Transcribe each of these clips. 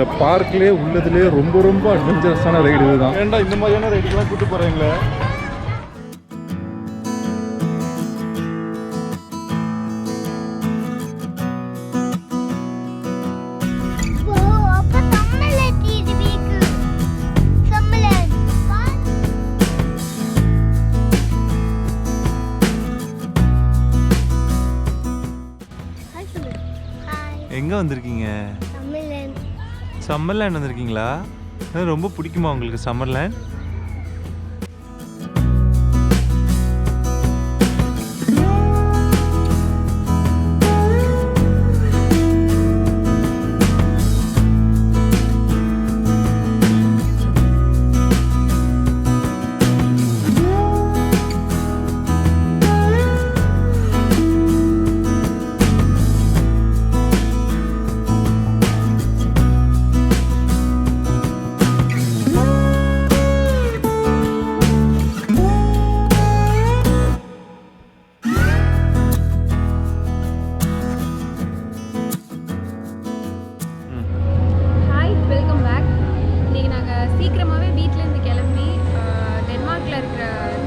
இந்த பார்க்லேயே உள்ளதுலேயே ரொம்ப ரொம்ப அட்வென்ச்சரஸான ரைடு இதுதான். ஏன்டா இந்த மாதிரியான ரைடுக்கெல்லாம் கூப்பிட்டு போகிறீங்களே? எங்கே வந்திருக்கீங்க? சம்மர்லேண்ட் வந்திருக்கீங்களா? ரொம்ப பிடிக்குமா உங்களுக்கு சம்மர்லேண்ட்?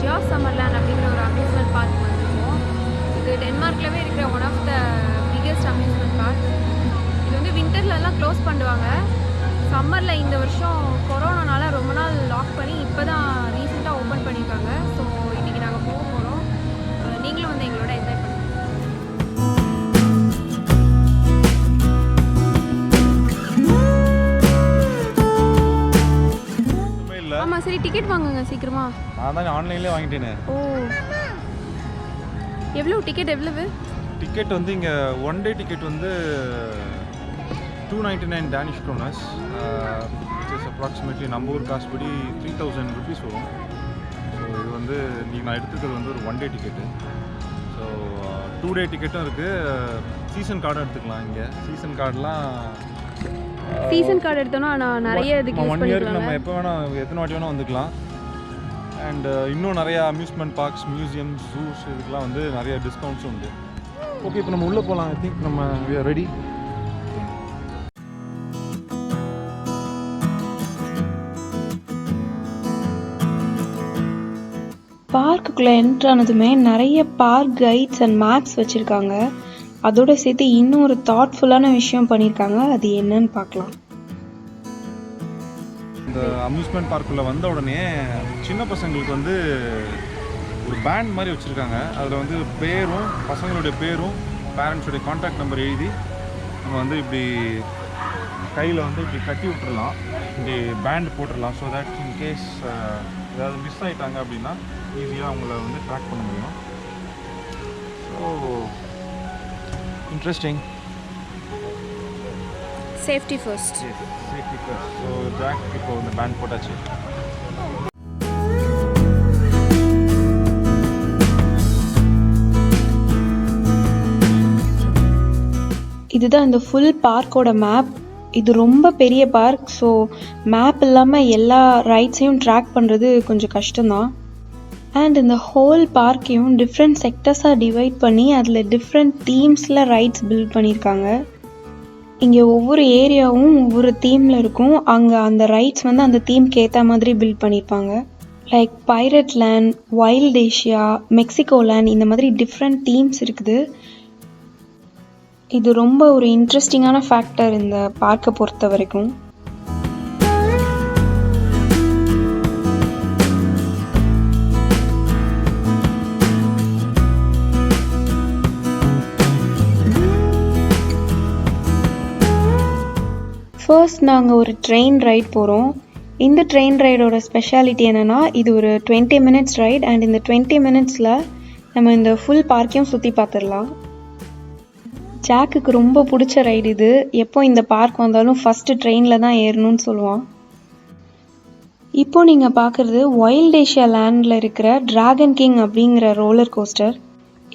Djurs Sommerland அப்படிங்கிற ஒரு அம்யூஸ்மெண்ட் பார்க் வந்திருக்கோம். இது டென்மார்க்லவே இருக்கிற one of the biggest amusement park. இது வந்து வின்டர்லலாம் க்ளோஸ் பண்ணுவாங்க. சம்மரில் இந்த வருஷம் கொரோனானால ரொம்ப நாள் லாக் பண்ணி இப்போ தான் ரீசெண்டாக ஓப்பன் பண்ணியிருக்காங்க. ஸோ இன்றைக்கி நாங்கள் போக போகிறோம். நீங்களும் வந்து எங்களோட என்ஜாய் பண்ணுங்கள். ஆமாம், சரி டிக்கெட் வாங்குங்க சீக்கிரமா. நான் தான் ஆன்லைன்லேயே வாங்கிட்டேனே. ஓ, எவ்வளோ டிக்கெட்? எவ்வளவு டிக்கெட் வந்து இங்கே ஒன் டே டிக்கெட் வந்து 299 Danish kroners, which is approximately நம்ம ஊர் காசு படி 3000 rupees வரும். ஸோ இது வந்து நீங்கள் நான் எடுத்துக்கிறது வந்து ஒரு ஒன் டே டிக்கெட்டு. ஸோ 2 டே டிக்கெட்டும் இருக்குது. சீசன் கார்டும் எடுத்துக்கலாம். இங்கே சீசன் கார்டெலாம் சீசன் கார்டு எடுத்தோன்னா நான் நிறைய இதுக்கு யூஸ் ஒன் இயருக்கு பண்ணிக்கலாம். நம்ம எப்போ வேணால் எத்தனை வாட்டி வேணால் வந்துக்கலாம். அண்ட் இன்னும் நிறையா அம்யூஸ்மெண்ட் பார்க்ஸ், மியூசியம்ஸ், ஜூஸ் இதுக்கெலாம் வந்து நிறைய டிஸ்கவுண்ட்ஸும் உண்டு. ஓகே, இப்போ நம்ம உள்ளே போகலாம். ஐ திங்க் நம்ம we are ready. பார்க்குள்ளே என்ட்ரு ஆனதுமே நிறைய பார்க் கைட்ஸ் அண்ட் மேப்ஸ் வச்சுருக்காங்க. அதோட சேர்த்து இன்னும் ஒரு தாட்ஃபுல்லான விஷயம் பண்ணியிருக்காங்க. அது என்னன்னு பார்க்கலாம். இந்த அம்யூஸ்மெண்ட் பார்க்குள்ளே வந்த உடனே சின்ன பசங்களுக்கு வந்து ஒரு பேண்ட் மாதிரி வச்சுருக்காங்க. அதில் வந்து பேரும், பசங்களுடைய பேரும், பேரண்ட்ஸுடைய கான்டாக்ட் நம்பர் எழுதி நம்ம வந்து இப்படி கையில் வந்து இப்படி கட்டி விட்டுறலாம். இப்படி பேண்ட் போட்டுடலாம். ஸோ தட் இன்கேஸ் ஏதாவது மிஸ் ஆகிட்டாங்க அப்படின்னா ஈஸியாக அவங்கள வந்து ட்ராக் பண்ண முடியும். So interesting. Safety first. Safety first. So Jack இப்போ இந்த பேண்ட் போட்டாச்சு. இதுதான் இந்த ஃபுல் பார்க்கோட மேப். இது ரொம்ப பெரிய பார்க். ஸோ மேப் இல்லாமல் எல்லா ரைட்ஸையும் ட்ராக் பண்ணுறது கொஞ்சம் கஷ்டம்தான். அண்ட் இந்த ஹோல் பார்க்கையும் டிஃப்ரெண்ட் செக்டர்ஸாக டிவைட் பண்ணி அதில் டிஃப்ரெண்ட் தீம்ஸில் ரைட்ஸ் பில்ட் பண்ணியிருக்காங்க. இங்கே ஒவ்வொரு ஏரியாவும் ஒவ்வொரு தீமில் இருக்கும். அங்கே அந்த ரைட்ஸ் வந்து அந்த தீம்க்கு ஏற்ற மாதிரி பில்ட் பண்ணியிருப்பாங்க. Like pirate land, wild Asia, Mexico land, இந்த மாதிரி டிஃப்ரெண்ட் தீம்ஸ் இருக்குது. இது ரொம்ப ஒரு இன்ட்ரெஸ்டிங்கான ஃபேக்டர் இந்த பார்க்கை பொறுத்த வரைக்கும். ஃபர்ஸ்ட் நாங்கள் ஒரு ட்ரெயின் ரைட் போகிறோம். இந்த ட்ரெயின் ரைடோட ஸ்பெஷாலிட்டி என்னென்னா, இது ஒரு 20 minutes ரைட். அண்ட் இந்த 20 minutesல நம்ம இந்த ஃபுல் பார்க்கையும் சுற்றி பார்த்துடலாம். ஜாக்குக்கு ரொம்ப பிடிச்ச ரைடு இது. எப்போ இந்த பார்க் வந்தாலும் ஃபஸ்ட்டு ட்ரெயினில் தான் ஏறணும்னு சொல்லுவான். இப்போது நீங்கள் பார்க்குறது வைல்ட் ஏஷியா லேண்டில் இருக்கிற டிராகன் கிங் அப்படிங்கிற ரோலர் கோஸ்டர்.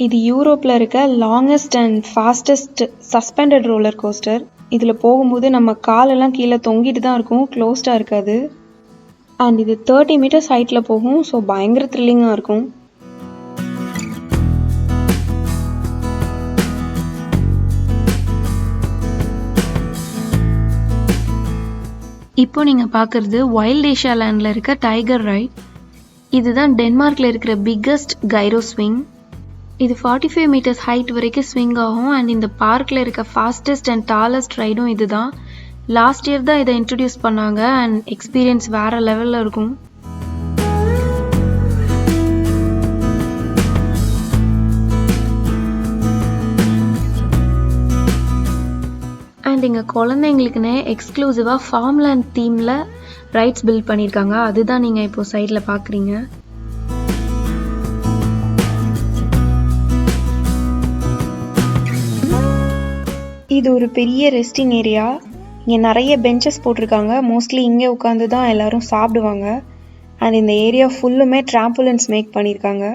இது யூரோப்பில் இருக்க longest and fastest suspended roller coaster. இதில் போகும்போது நம்ம காலெல்லாம் கீழே தொங்கிட்டு தான் இருக்கும், க்ளோஸ்டாக இருக்காது. அண்ட் இது 30 meters ஹைட்டில் போகும். ஸோ பயங்கர த்ரில்லிங்காக இருக்கும். இப்போ நீங்கள் பார்க்குறது வைல்ட் ஏஷியா லேண்டில் இருக்க டைகர் ரைட். இதுதான் டென்மார்க்கில் இருக்கிற பிக்கஸ்ட் கைரோ ஸ்விங். இது 45 மீட்டர்ஸ் ஹைட் வரைக்கும் ஸ்விங் ஆகும். அண்ட் இந்த பார்க்கில் இருக்க ஃபாஸ்டஸ்ட் அண்ட் டாலஸ்ட் ரைடும் இது தான். லாஸ்ட் இயர் தான் இதை இன்ட்ரடியூஸ் பண்ணாங்க. அண்ட் எக்ஸ்பீரியன்ஸ் வேறு லெவலில் இருக்கும். அண்ட் இங்கே குழந்தைங்களுக்குன்னு எக்ஸ்க்ளூசிவாக ஃபார்ம்லேண்ட் தீமில் ரைட்ஸ் பில்ட் பண்ணியிருக்காங்க. அதுதான் நீங்கள் இப்போது சைடில் பார்க்குறீங்க. இது ஒரு பெரிய ரெஸ்டிங் ஏரியா. இங்கே நிறைய பெஞ்சஸ் போட்டிருக்காங்க. மோஸ்ட்லி இங்கே உட்காந்து தான் எல்லோரும் சாப்பிடுவாங்க. அண்ட் இந்த ஏரியா ஃபுல்லுமே ட்ராம்புலன்ஸ் மேக் பண்ணியிருக்காங்க.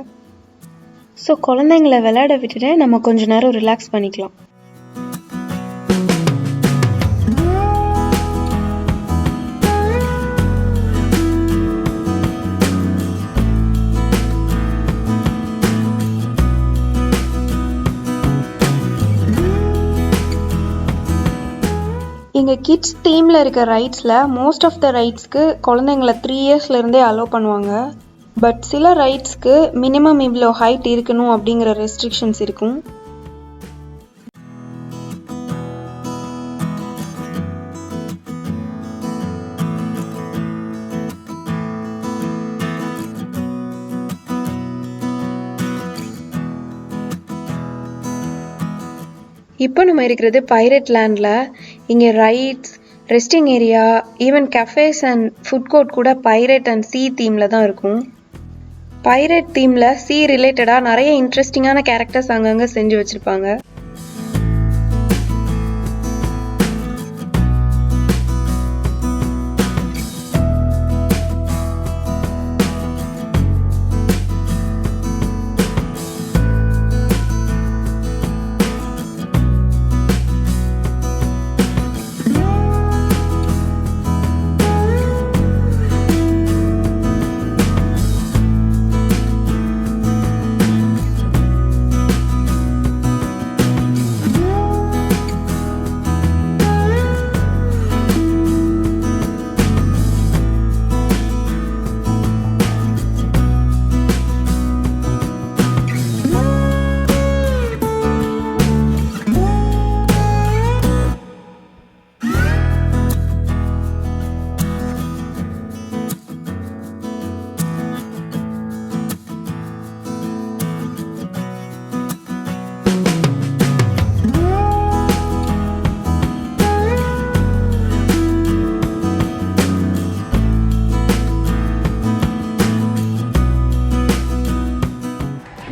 ஸோ குழந்தைங்கள விளையாட விட்டுட்டு நம்ம கொஞ்ச நேரம் ரிலாக்ஸ் பண்ணிக்கலாம். இங்கே கிட்ஸ் தீமில் இருக்க ரைட்ஸில் மோஸ்ட் ஆஃப் த ரைட்ஸ்க்கு குழந்தைங்கள 3 இயர்ஸ்லேருந்தே அலோவ் பண்ணுவாங்க. பட் சில ரைட்ஸ்க்கு மினிமம் இவ்வளோ ஹைட் இருக்கணும் அப்படிங்கிற ரெஸ்ட்ரிக்ஷன்ஸ் இருக்கும். இப்போ நம்ம இருக்கிறது பைரட் லேண்டில். இங்கே rides, resting area, even cafes and food court கூட பைரட் அண்ட் சீ தீமில் தான் இருக்கும். பைரட் தீமில் சீ ரிலேட்டடாக நிறைய இன்ட்ரெஸ்டிங்கான கேரக்டர்ஸ் அங்கங்கே செஞ்சு வச்சுருப்பாங்க.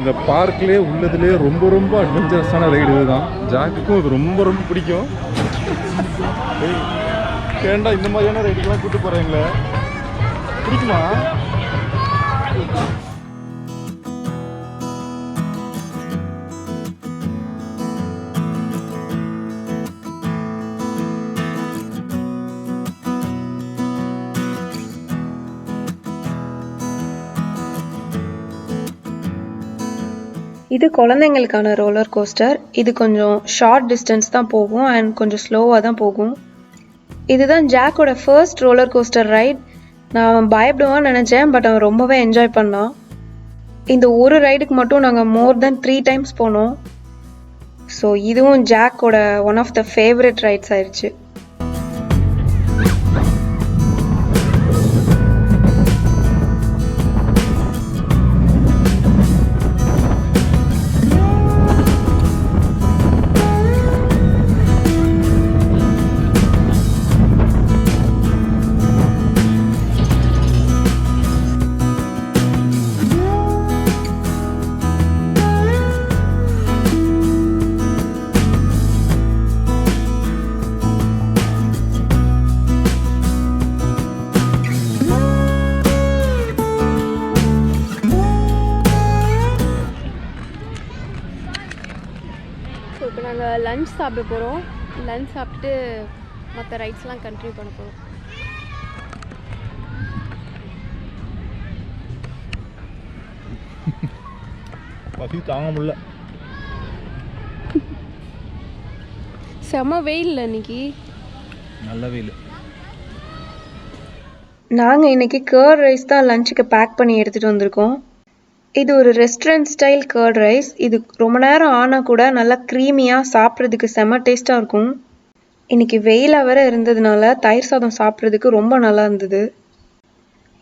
இந்த பார்க்லேயே உள்ளதுலேயே ரொம்ப ரொம்ப அட்வென்ச்சரஸான ரைடு இதுதான். ஜாக்குக்கும் இது ரொம்ப ரொம்ப பிடிக்கும். ஏன்டா இந்த மாதிரியான ரைடுக்கெல்லாம் கூப்பிட்டு போகிறீங்களே, பிடிக்குமா? இது குழந்தைங்களுக்கான ரோலர் கோஸ்டர். இது கொஞ்சம் ஷார்ட் டிஸ்டன்ஸ் தான் போகும் அண்ட் கொஞ்சம் ஸ்லோவாக தான் போகும். இதுதான் ஜாக்கோட ஃபர்ஸ்ட் ரோலர் கோஸ்டர் ரைட். நான் அவன் பயப்படுவான்னு நினச்சேன், பட் அவன் ரொம்பவே என்ஜாய் பண்ணான். இந்த ஒரு ரைடுக்கு மட்டும் நாங்கள் மோர் தென் 3 டைம்ஸ் போனோம். ஸோ இதுவும் ஜாக்கோட one of the favourite rides ஆயிடுச்சு. இப்போ நாங்கள் லஞ்ச் சாப்பிட போகிறோம். லஞ்ச் சாப்பிட்டு மற்ற ரைட்ஸ்லாம் கண்டினியூ பண்ண போகிறோம். பசி தாங்க முடியல. செம வெயில் இன்னைக்கு. நல்ல வெயில். நாங்கள் இன்றைக்கி கர்ட் ரைஸ் தான் லஞ்சுக்கு பேக் பண்ணி எடுத்துகிட்டு வந்திருக்கோம். இது ஒரு ரெஸ்டாரண்ட் ஸ்டைல் கர்ட் ரைஸ். இது ரொம்ப நேரம் ஆனால் கூட நல்லா க்ரீமியாக சாப்பிட்றதுக்கு செம்ம டேஸ்ட்டாக இருக்கும். இன்றைக்கி வெயிலாக வேறு இருந்ததுனால தயிர் சாதம் சாப்பிட்றதுக்கு ரொம்ப நல்லா இருந்தது.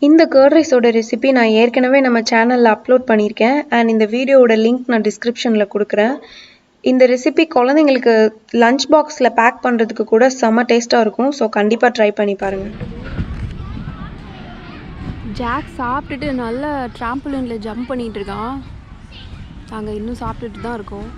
இந்த கர்ட் ரைஸோட ரெசிபி நான் ஏற்கனவே நம்ம சேனலில் அப்லோட் பண்ணியிருக்கேன். அண்ட் இந்த வீடியோவோட லிங்க் நான் டிஸ்கிரிப்ஷனில் கொடுக்குறேன். இந்த ரெசிபி குழந்தைங்களுக்கு லஞ்ச் பாக்ஸில் பேக் பண்ணுறதுக்கு கூட செம்ம டேஸ்ட்டாக இருக்கும். ஸோ கண்டிப்பாக ட்ரை பண்ணி பாருங்கள். ஜாக் சாப்பிட்டுட்டு நல்ல ட்ராம்பலினில் ஜம்ப் பண்ணிகிட்டு இருக்கான். நாங்கள் இன்னும் சாப்பிட்டுட்டு தான் இருக்கோம்.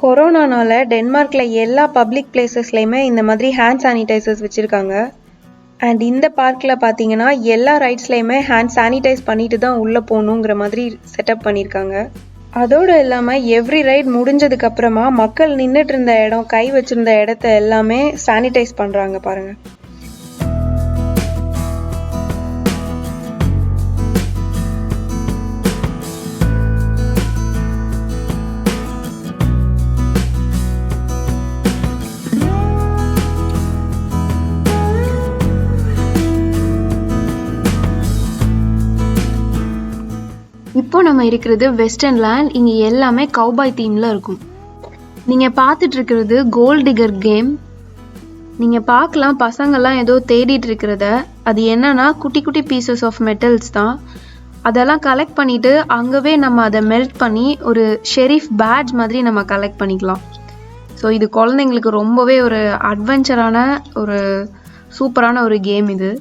கொரோனானால டென்மார்க்கில் எல்லா பப்ளிக் பிளேசஸ்லையுமே இந்த மாதிரி ஹேண்ட் சானிடைசர்ஸ் வச்சுருக்காங்க. அண்ட் இந்த பார்க்கில் பார்த்தீங்கன்னா எல்லா ரைட்ஸ்லையுமே ஹேண்ட் சானிடைஸ் பண்ணிட்டு தான் உள்ளே போகணுங்கிற மாதிரி செட்டப் பண்ணியிருக்காங்க. அதோடு இல்லாமல் எவ்ரி ரைட் முடிஞ்சதுக்கப்புறமா மக்கள் நின்றுட்டு இருந்த இடம், கை வச்சுருந்த இடத்த எல்லாமே சானிடைஸ் பண்ணுறாங்க பாருங்கள். இப்போ நம்ம இருக்கிறது வெஸ்டர்ன்லேண்ட். இங்கே எல்லாமே கவுபாய் தீமில் இருக்கும். நீங்கள் பார்த்துட்டு இருக்கிறது கோல்ட் டிகர் கேம். நீங்கள் பார்க்கலாம் பசங்கள்லாம் ஏதோ தேடிட்டு இருக்கிறத. அது என்னன்னா குட்டி குட்டி பீசஸ் ஆஃப் மெட்டல்ஸ் தான். அதெல்லாம் கலெக்ட் பண்ணிவிட்டு அங்கவே நம்ம அதை மெல்ட் பண்ணி ஒரு ஷெரீஃப் பேட்ஜ் மாதிரி நம்ம கலெக்ட் பண்ணிக்கலாம். ஸோ இது குழந்தைங்களுக்கு ரொம்பவே ஒரு அட்வென்ச்சரான ஒரு சூப்பரான ஒரு கேம் இது.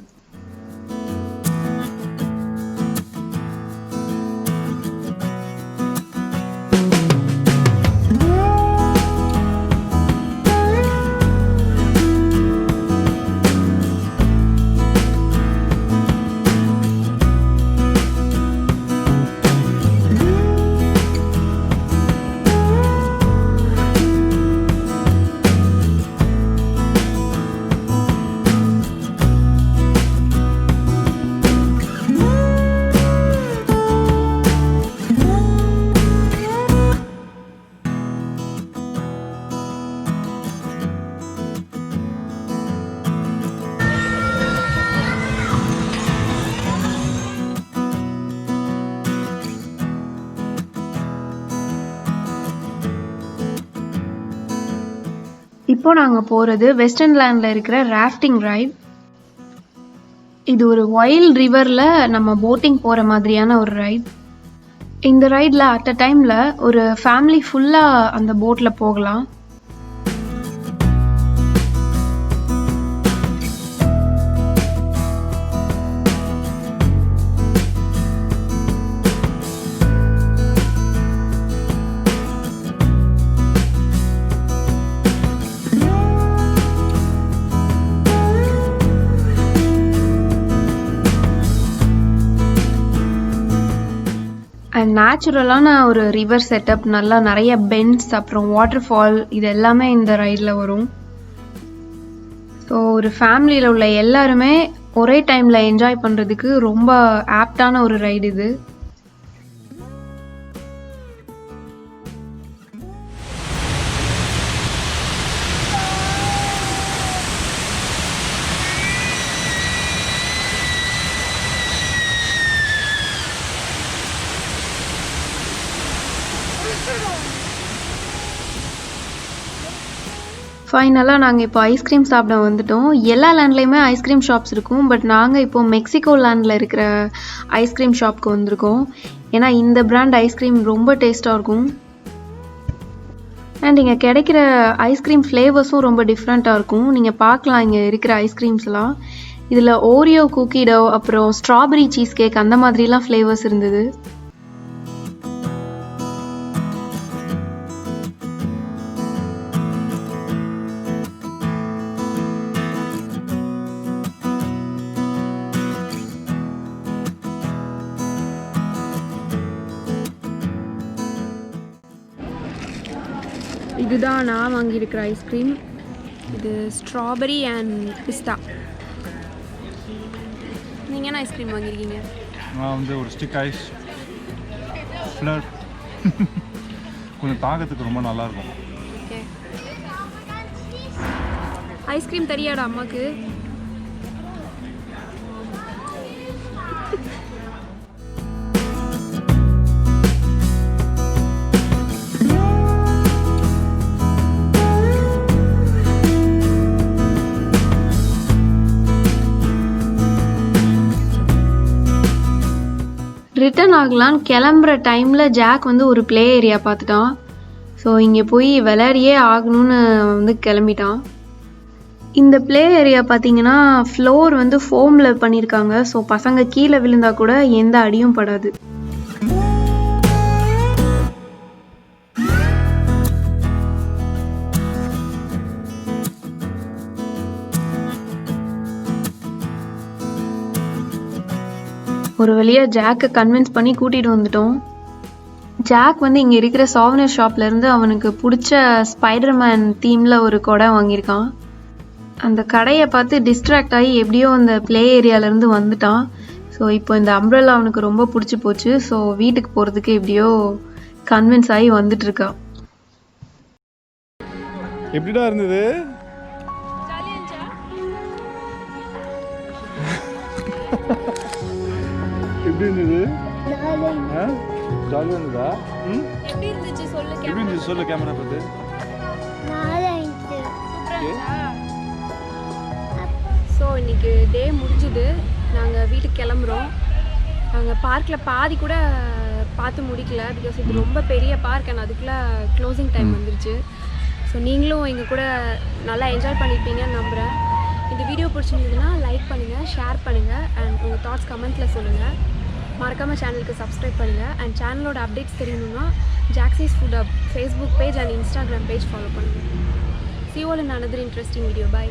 இப்போ நாங்கள் போகிறது வெஸ்டர்ன்லேண்டில் இருக்கிற ராஃப்டிங் ரைட். இது ஒரு வைல்ட் ரிவரில் நம்ம போட்டிங் போகிற மாதிரியான ஒரு ரைட். இந்த ரைடில் அட் அ டைமில் ஒரு ஃபேமிலி ஃபுல்லாக அந்த போட்டில் போகலாம். அண்ட் நேச்சுரலான ஒரு ரிவர் செட்டப், நல்லா நிறைய பென்ஸ், அப்புறம் வாட்டர் ஃபால், இது எல்லாமே இந்த ரைடில் வரும். ஸோ ஒரு ஃபேமிலியில் உள்ள எல்லாருமே ஒரே டைமில் என்ஜாய் பண்ணுறதுக்கு ரொம்ப ஆப்டான ஒரு ரைடு இது. ஃபைனலாக நாங்கள் இப்போ ஐஸ்கிரீம் சாப்பிட வந்துட்டோம். எல்லா லேண்ட்லேயுமே ஐஸ்கிரீம் ஷாப்ஸ் இருக்கும். பட் நாங்கள் இப்போது மெக்சிகோ லேண்டில் இருக்கிற ஐஸ்கிரீம் ஷாப்க்கு வந்திருக்கோம். ஏன்னா இந்த பிராண்ட் ஐஸ்கிரீம் ரொம்ப டேஸ்ட்டாக இருக்கும். அண்ட் இங்கே கிடைக்கிற ஐஸ்கிரீம் ஃப்ளேவர்ஸும் ரொம்ப டிஃப்ரெண்ட்டாக இருக்கும். நீங்கள் பார்க்கலாம் இங்கே இருக்கிற ஐஸ்கிரீம்ஸ்லாம். இதில் ஓரியோ குக்கி டவ், அப்புறம் ஸ்ட்ராபெரி சீஸ் கேக், அந்த மாதிரிலாம் ஃப்ளேவர்ஸ் இருந்தது. இதுதான் நான் வாங்கியிருக்கிற ஐஸ்கிரீம். இது ஸ்ட்ராபெரி அண்ட் பிஸ்தா. நீங்கள் என்ன ஐஸ்கிரீம் வாங்கியிருக்கீங்க? நான் வந்து ஒரு ஸ்டிக் ஐஸ் ஃப்ளர் கொஞ்சம் தாகத்துக்கு ரொம்ப நல்லாயிருக்கும். ஓகே. ஐஸ்கிரீம் தெரியாடா அம்மாவுக்கு? ரிட்டர்ன் ஆகலான்னு கிளம்புற டைமில் ஜாக் வந்து ஒரு ப்ளே ஏரியா பார்த்துட்டான். ஸோ இங்கே போய் விளையாடியே ஆகணும்னு வந்து கிளம்பிட்டான். இந்த ப்ளே ஏரியா பார்த்தீங்கன்னா ஃப்ளோர் வந்து ஃபோமில் பண்ணியிருக்காங்க. ஸோ பசங்க கீழே விழுந்தா கூட எந்த அடியும் படாது. ஒரு வழியாக ஜாக்கை கன்வின்ஸ் பண்ணி கூட்டிகிட்டு வந்துட்டோம். ஜாக் வந்து இங்கே இருக்கிற சாவனர் ஷாப்லேருந்து அவனுக்கு பிடிச்ச ஸ்பைடர்மேன் தீமில் ஒரு கொடை வாங்கியிருக்கான். அந்த கடையை பார்த்து டிஸ்ட்ராக்ட் ஆகி எப்படியோ அந்த ப்ளே ஏரியாவிலேருந்து வந்துட்டான். ஸோ இப்போ இந்த அம்ப்ரெல்லா அவனுக்கு ரொம்ப பிடிச்சி போச்சு. ஸோ வீட்டுக்கு போகிறதுக்கு எப்படியோ கன்வின்ஸ் ஆகி வந்துட்டுருக்கான். எப்படிடா இருந்தது? எப்படி இருந்தது? ஜாலியாக இருந்ததா? எப்படி இருந்துச்சு சொல்லு. எப்படி இருந்துச்சு சொல்லு கேமரா பார்த்து. ஸோ இன்னைக்கு டே முடிஞ்சுது. நாங்கள் வீட்டுக்கு கிளம்புறோம். நாங்கள் பார்க்கில் பாதி கூட பார்த்து முடிக்கல. பிகாஸ் இது ரொம்ப பெரிய பார்க் அண்ட் அதுக்குள்ளே க்ளோசிங் டைம் வந்துருச்சு. ஸோ நீங்களும் எங்கள் கூட நல்லா என்ஜாய் பண்ணியிருப்பீங்கன்னு நம்புகிறேன். இந்த வீடியோ பிடிச்சிருந்ததுன்னா லைக் பண்ணுங்கள், ஷேர் பண்ணுங்கள் அண்ட் உங்கள் தாட்ஸ் கமெண்ட்டில் சொல்லுங்கள். மறக்காமல் சேனலுக்கு சப்ஸ்கிரைப் பண்ணுங்கள். அண்ட் சேனலோட அப்டேட்ஸ் தெரியணுன்னா ஜாக்ஸிஸ் food up Facebook page and Instagram page follow பண்ணுங்கள். See you all in another interesting video. Bye.